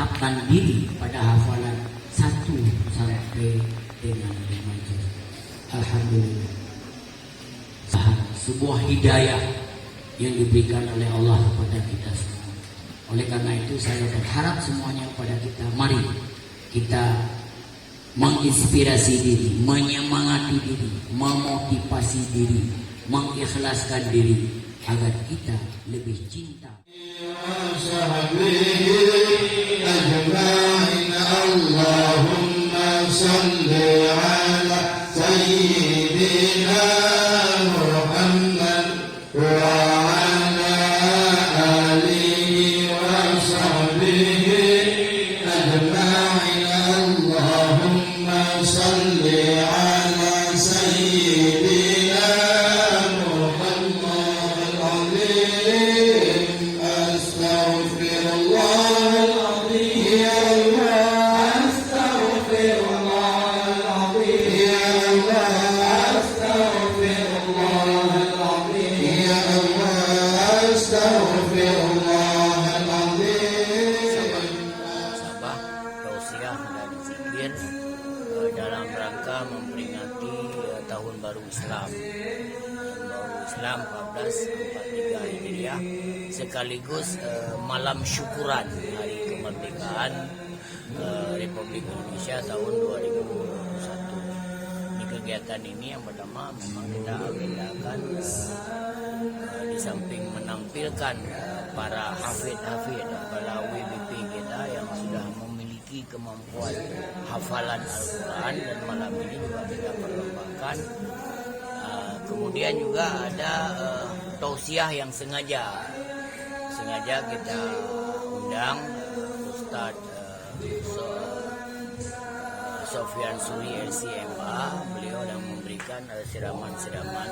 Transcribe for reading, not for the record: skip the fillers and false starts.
menetapkan diri pada hafalan 1 sampai dengan 5 juz. Alhamdulillah, sebuah hidayah yang diberikan oleh Allah kepada kita semua. Oleh karena itu saya berharap semuanya kepada kita, mari kita menginspirasi diri, menyemangati diri, memotivasi diri, mengikhlaskan diri agar kita lebih cinta. Allahumma salli ala sayyidina Muhammad wa ala alihi wa sahbihi ajma'in. Allahumma salli ala sayyidina Muhammad al-azim. Astaghfirullahaladzim ya Allah, astaghfirullahaladzim ya Allah, astaghfirullahaladzim ya Allah, astaghfirullahaladzim. Sabah tausiah dan zikir dalam rangka memperingati tahun baru Islam 1443 Hijriah, sekaligus malam syukuran hari kemerdekaan Republik Indonesia tahun 2021. Di kegiatan ini yang pertama memang kita agendakan di samping menampilkan para hafid-hafid, para WBP kita yang sudah memiliki kemampuan hafalan Al-Quran, dan malam ini juga kita perlombakan. Kemudian juga ada tausiah yang sengaja kita undang Ustadz Sofyan Suri LCMA. Beliau yang memberikan siraman-siraman